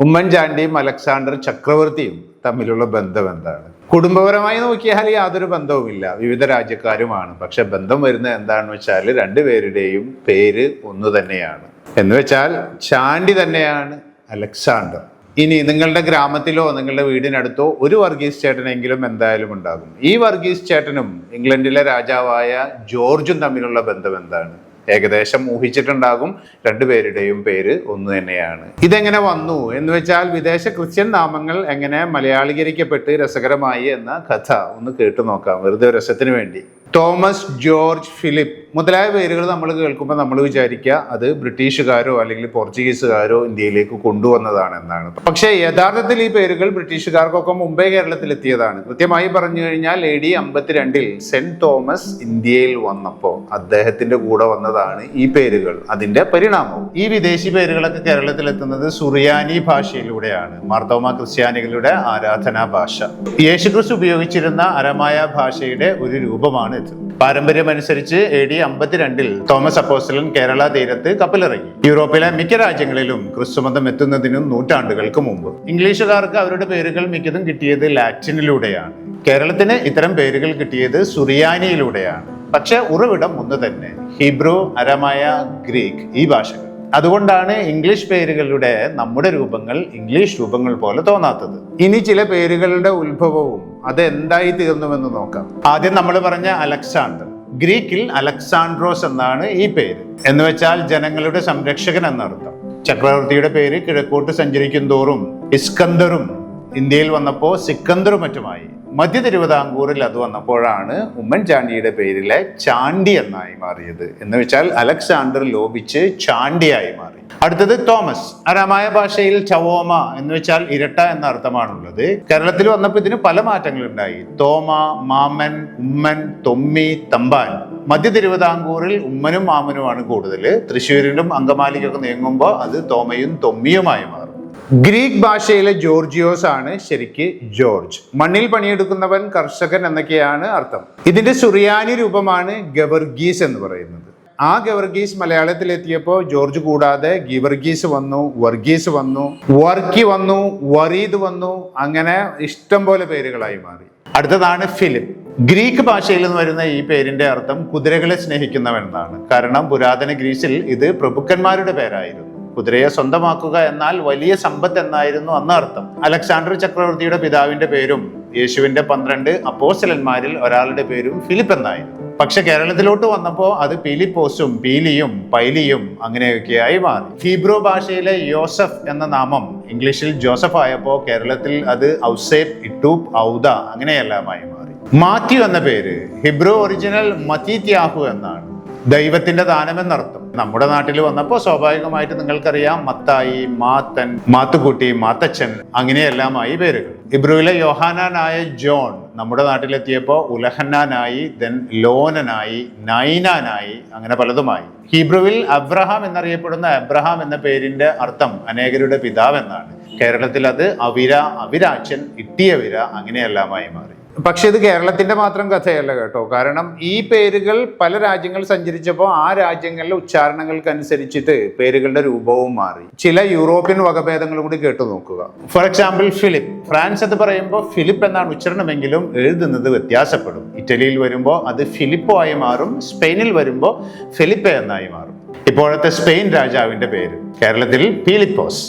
ഉമ്മൻചാണ്ടിയും അലക്സാണ്ടർ ചക്രവർത്തിയും തമ്മിലുള്ള ബന്ധം എന്താണ്? കുടുംബപരമായി നോക്കിയാൽ യാതൊരു ബന്ധവുമില്ല, വിവിധ രാജ്യക്കാരുമാണ്. പക്ഷെ ബന്ധം വരുന്നത് എന്താണെന്ന് വെച്ചാൽ രണ്ടുപേരുടെയും പേര് ഒന്ന് തന്നെയാണ്. എന്ന് വെച്ചാൽ ചാണ്ടി തന്നെയാണ് അലക്സാണ്ടർ. ഇനി നിങ്ങളുടെ ഗ്രാമത്തിലോ നിങ്ങളുടെ വീടിനടുത്തോ ഒരു വർഗീസ് ചേട്ടനെങ്കിലും എന്തായാലും ഉണ്ടാകും. ഈ വർഗീസ് ചേട്ടനും ഇംഗ്ലണ്ടിലെ രാജാവായ ജോർജും തമ്മിലുള്ള ബന്ധം എന്താണ്? ഏകദേശം ഊഹിച്ചിട്ടുണ്ടാകും, രണ്ടുപേരുടെയും പേര് ഒന്ന് തന്നെയാണ്. ഇതെങ്ങനെ വന്നു എന്ന് വെച്ചാൽ വിദേശ ക്രിസ്ത്യൻ നാമങ്ങൾ എങ്ങനെ മലയാളീകരിക്കപ്പെട്ട് രസകരമായി എന്ന കഥ ഒന്ന് കേട്ടു നോക്കാം, വെറുതെ രസത്തിന് വേണ്ടി. തോമസ്, ജോർജ്, ഫിലിപ്പ് മുതലായ പേരുകൾ നമ്മൾ കേൾക്കുമ്പോൾ നമ്മൾ വിചാരിക്കുക അത് ബ്രിട്ടീഷുകാരോ അല്ലെങ്കിൽ പോർച്ചുഗീസുകാരോ ഇന്ത്യയിലേക്ക് കൊണ്ടുവന്നതാണെന്നാണ്. പക്ഷേ യഥാർത്ഥത്തിൽ ഈ പേരുകൾ ബ്രിട്ടീഷുകാർക്കൊക്കെ മുമ്പേ കേരളത്തിലെത്തിയതാണ്. കൃത്യമായി പറഞ്ഞു കഴിഞ്ഞാൽ AD 52 സെന്റ് തോമസ് ഇന്ത്യയിൽ വന്നപ്പോൾ അദ്ദേഹത്തിന്റെ കൂടെ വന്നതാണ് ഈ പേരുകൾ, അതിന്റെ പരിണാമവും. ഈ വിദേശി പേരുകളൊക്കെ കേരളത്തിലെത്തുന്നത് സുറിയാനി ഭാഷയിലൂടെയാണ്, മാർത്തോമ ക്രിസ്ത്യാനികളുടെ ആരാധനാ ഭാഷ. യേശുക്രിസ്തു ഉപയോഗിച്ചിരുന്ന അരമായ ഭാഷയുടെ ഒരു രൂപമാണ് ഇത്. പാരമ്പര്യമനുസരിച്ച് AD 52 തോമസ് അപ്പോസ്തലൻ കേരള തീരത്ത് കപ്പലിറങ്ങി. യൂറോപ്പിലെ മിക്ക രാജ്യങ്ങളിലും ക്രിസ്തുമതം എത്തുന്നതിനും നൂറ്റാണ്ടുകൾക്ക് മുമ്പ്. ഇംഗ്ലീഷുകാർക്ക് അവരുടെ പേരുകൾ മിക്കതും കിട്ടിയത് ലാറ്റിനിലൂടെയാണ്. കേരളത്തിന് ഇത്തരം പേരുകൾ കിട്ടിയത് സുറിയാനിയിലൂടെയാണ്. പക്ഷെ ഉറവിടം ഒന്ന് തന്നെ, ഹീബ്രു, അരമായ, ഗ്രീക്ക്, ഈ ഭാഷകൾ. അതുകൊണ്ടാണ് ഇംഗ്ലീഷ് പേരുകളുടെ നമ്മുടെ രൂപങ്ങൾ ഇംഗ്ലീഷ് രൂപങ്ങൾ പോലെ തോന്നാത്തത്. ഇനി ചില പേരുകളുടെ ഉത്ഭവവും അത് എന്തായി തീർന്നുവെന്ന് നോക്കാം. ആദ്യം നമ്മൾ പറഞ്ഞ അലക്സാണ്ടർ, ഗ്രീക്കിൽ അലക്സാൻഡ്രോസ് എന്നാണ് ഈ പേര്. എന്ന് വെച്ചാൽ ജനങ്ങളുടെ സംരക്ഷകൻ എന്നർത്ഥം. ചക്രവർത്തിയുടെ പേര് കിഴക്കോട്ട് സഞ്ചരിക്കും തോറും ഇസ്കന്ദറും ഇന്ത്യയിൽ വന്നപ്പോൾ സിക്കന്ദറും മറ്റുമായി. മധ്യ തിരുവിതാംകൂറിൽ അത് വന്നപ്പോഴാണ് ഉമ്മൻചാണ്ടിയുടെ പേരിലെ ചാണ്ടി എന്നായി മാറിയത്. എന്ന് വെച്ചാൽ അലക്സാണ്ടർ ലോപിച്ച് ചാണ്ടിയായി മാറി. അടുത്തത് തോമസ്. അരമായ ഭാഷയിൽ ചവോമ എന്ന് വെച്ചാൽ ഇരട്ട എന്ന അർത്ഥമാണുള്ളത്. കേരളത്തിൽ വന്നപ്പോൾ ഇതിന് പല മാറ്റങ്ങളുണ്ടായി. തോമ, മാമൻ, ഉമ്മൻ, തൊമ്മി, തമ്പാൻ. മധ്യ തിരുവിതാംകൂറിൽ ഉമ്മനും മാമനുമാണ് കൂടുതൽ. തൃശ്ശൂരിലും അങ്കമാലിക്കൊക്കെ നീങ്ങുമ്പോൾ അത് തോമയും തൊമ്മിയുമായി മാറും. ഗ്രീക്ക് ഭാഷയിലെ ജോർജിയോസ് ആണ് ശരിക്ക് ജോർജ്. മണ്ണിൽ പണിയെടുക്കുന്നവൻ, കർഷകൻ എന്നൊക്കെയാണ് അർത്ഥം. ഇതിന്റെ സുറിയാനി രൂപമാണ് ഗവർഗീസ് എന്ന് പറയുന്നത്. ആ ഗവർഗീസ് മലയാളത്തിലെത്തിയപ്പോൾ ജോർജ് കൂടാതെ ഗീവർഗീസ് വന്നു, വർഗീസ് വന്നു, വർക്കി വന്നു, വറീദ് വന്നു, അങ്ങനെ ഇഷ്ടം പോലെ പേരുകളായി മാറി. അടുത്തതാണ് ഫിലിപ്പ്. ഗ്രീക്ക് ഭാഷയിൽ നിന്ന് വരുന്ന ഈ പേരിന്റെ അർത്ഥം കുതിരകളെ സ്നേഹിക്കുന്നവൻ എന്നാണ്. കാരണം പുരാതന ഗ്രീസിൽ ഇത് പ്രഭുക്കന്മാരുടെ പേരായിരുന്നു. കുതിരയെ സ്വന്തമാക്കുക എന്നാൽ വലിയ സമ്പത്ത് എന്നായിരുന്നു അന്ന് അർത്ഥം. അലക്സാണ്ടർ ചക്രവർത്തിയുടെ പിതാവിന്റെ പേരും യേശുവിന്റെ 12 അപ്പോസ്തലന്മാരിൽ ഒരാളുടെ പേരും ഫിലിപ്പ് എന്നായിരുന്നു. പക്ഷെ കേരളത്തിലോട്ട് വന്നപ്പോൾ അത് പീലിപ്പോസും പീലിയും പൈലിയും അങ്ങനെയൊക്കെയായി മാറി. ഹീബ്രു ഭാഷയിലെ യോസഫ് എന്ന നാമം ഇംഗ്ലീഷിൽ ജോസഫ് ആയപ്പോൾ കേരളത്തിൽ അത് ഔസേപ്പ്, ഇട്ടൂപ്പ്, ഔദ അങ്ങനെയെല്ലാമായി മാറി. മാത്യു എന്ന പേര് ഹിബ്രു ഒറിജിനൽ മതീത്യാഹു എന്നാണ്, ദൈവത്തിന്റെ ദാനം എന്നർത്ഥം. നമ്മുടെ നാട്ടിൽ വന്നപ്പോൾ സ്വാഭാവികമായിട്ട് നിങ്ങൾക്കറിയാം മത്തായി, മാത്തൻ, മാത്തുക്കുട്ടി, മാത്തച്ഛൻ അങ്ങനെയെല്ലാമായി പേരുകൾ. ഇബ്രുവിലെ യോഹാനാനായ ജോൺ നമ്മുടെ നാട്ടിലെത്തിയപ്പോൾ ഉലഹന്നാനായി, ദെൻ ലോനനായി, നൈനാനായി, അങ്ങനെ പലതുമായി. ഹീബ്രുവിൽ അബ്രഹാം എന്നറിയപ്പെടുന്ന അബ്രഹാം എന്ന പേരിന്റെ അർത്ഥം അനേകരുടെ പിതാവ് എന്നാണ്. കേരളത്തിൽ അത് അവിര, അവിരാച്ചൻ, ഇട്ടിയവിര അങ്ങനെയെല്ലാമായി മാറി. പക്ഷെ ഇത് കേരളത്തിന്റെ മാത്രം കഥയല്ല കേട്ടോ. കാരണം ഈ പേരുകൾ പല രാജ്യങ്ങൾ സഞ്ചരിച്ചപ്പോൾ ആ രാജ്യങ്ങളിലെ ഉച്ചാരണങ്ങൾക്കനുസരിച്ചിട്ട് പേരുകളുടെ രൂപവും മാറി. ചില യൂറോപ്യൻ വകഭേദങ്ങൾ കൂടി കേട്ടു നോക്കുക. For example Philip. ഫ്രാൻസ് എന്ന് പറയുമ്പോൾ ഫിലിപ്പ് എന്നാണ് ഉച്ചാരണമെങ്കിലും എഴുതുന്നത് വ്യത്യാസപ്പെടും. ഇറ്റലിയിൽ വരുമ്പോൾ അത് ഫിലിപ്പോ ആയി മാറും, സ്പെയിനിൽ വരുമ്പോൾ ഫിലിപ്പെ എന്നായി മാറും. ഇപ്പോഴത്തെ സ്പെയിൻ രാജാവിന്റെ പേര് കേരളത്തിൽ പീലിപ്പോസ്.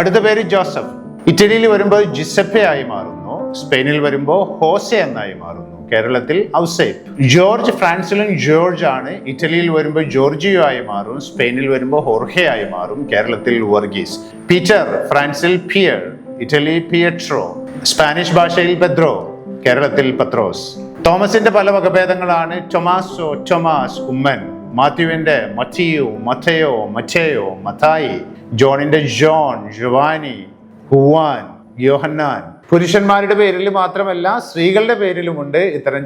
അടുത്ത പേര് ജോസഫ്. ഇറ്റലിയിൽ വരുമ്പോൾ ജിസപ്പെ ആയി മാറുന്നു, സ്പെയിനിൽ വരുമ്പോൾ ഹോസെ എന്നായി മാറുന്നു, കേരളത്തിൽ ഔസേപ്പ്. ജോർജ് ഫ്രാൻസിലും ജോർജ് ആണ്, ഇറ്റലിയിൽ വരുമ്പോൾ ജോർജിയോ ആയി മാറും, സ്പെയിനിൽ വരുമ്പോൾ ഹോർഹെ ആയി മാറും, കേരളത്തിൽ വർഗീസ്. പീറ്റർ ഫ്രാൻസിൽ പിയർ, ഇറ്റലി പിയട്രോ, സ്പാനിഷ് ഭാഷയിൽ പെദ്രോ, കേരളത്തിൽ പത്രോസ്. തോമസിന്റെ പല വകഭേദങ്ങളാണ്. Tommaso, Tomas, Oommen. മാത്യുവിന്റെ മത്തിയു, മത്തയോ, മച്ചയോ, മത്തായി. ജോണിന്റെ ജോൺ, ജോവാനി, ഹുവാൻ, യോഹന്നാൻ. പുരുഷന്മാരുടെ പേരിൽ മാത്രമല്ല സ്ത്രീകളുടെ പേരിലുമുണ്ട് ഇത്തരം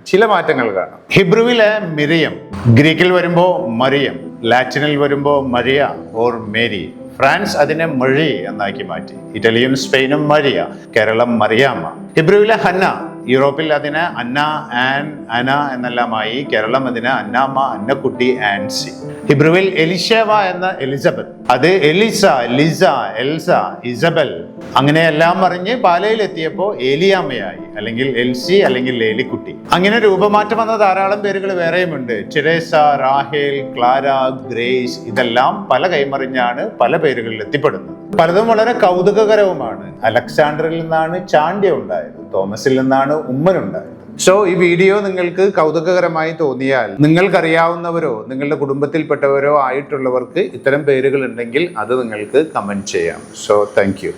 ചില മാറ്റങ്ങൾ കാണാം. ഹിബ്രുവിലെ മിരിയം, ഗ്രീക്കിൽ വരുമ്പോ മറിയം, ലാറ്റിനിൽ വരുമ്പോ മരിയ ഓർ മേരി. ഫ്രാൻസ് അതിനെ മഴി എന്നാക്കി മാറ്റി. ഇറ്റലിയും സ്പെയിനും മരിയ, കേരളം മറിയാമ്മ. ഹിബ്രുവിലെ ഹന്ന, യൂറോപ്പിൽ അതിന് അന്ന, ആൻ, അന എന്നെല്ലാമായി. കേരളം അതിന് അന്നാമ്മ, അന്നക്കുട്ടി, ആൻസി. ഹിബ്രുവിൽ എലിഷേവ എന്ന എലിസബത്ത്, അത് എലിസ, ലിസ, എൽസ, ഇസബൽ അങ്ങനെയെല്ലാം പറഞ്ഞ് പാലയിലെത്തിയപ്പോൾ ഏലിയാമ്മയായി, അല്ലെങ്കിൽ എൽസി, അല്ലെങ്കിൽ ഏലിക്കുട്ടി. അങ്ങനെ രൂപമാറ്റം വന്ന ധാരാളം പേരുകൾ വേറെയുമുണ്ട്. ടെരേസ, റാഹേൽ, ക്ലാര, ഗ്രേസ്, ഇതെല്ലാം പല കൈമറിഞ്ഞാണ് പല പേരുകളിൽ എത്തിപ്പെടുന്നത്. പലതും വളരെ കൗതുകകരവുമാണ്. അലക്സാണ്ടറിൽ നിന്നാണ് ചാണ്ഡ്യ ഉണ്ടായത്, തോമസിൽ നിന്നാണ് ഉമ്മനുണ്ടായത്. സോ ഈ വീഡിയോ നിങ്ങൾക്ക് കൗതുകകരമായി തോന്നിയാൽ നിങ്ങൾക്കറിയാവുന്നവരോ നിങ്ങളുടെ കുടുംബത്തിൽപ്പെട്ടവരോ ആയിട്ടുള്ളവർക്ക് ഇത്തരം പേരുകൾ ഉണ്ടെങ്കിൽ അത് നിങ്ങൾക്ക് കമന്റ് ചെയ്യാം. So thank you.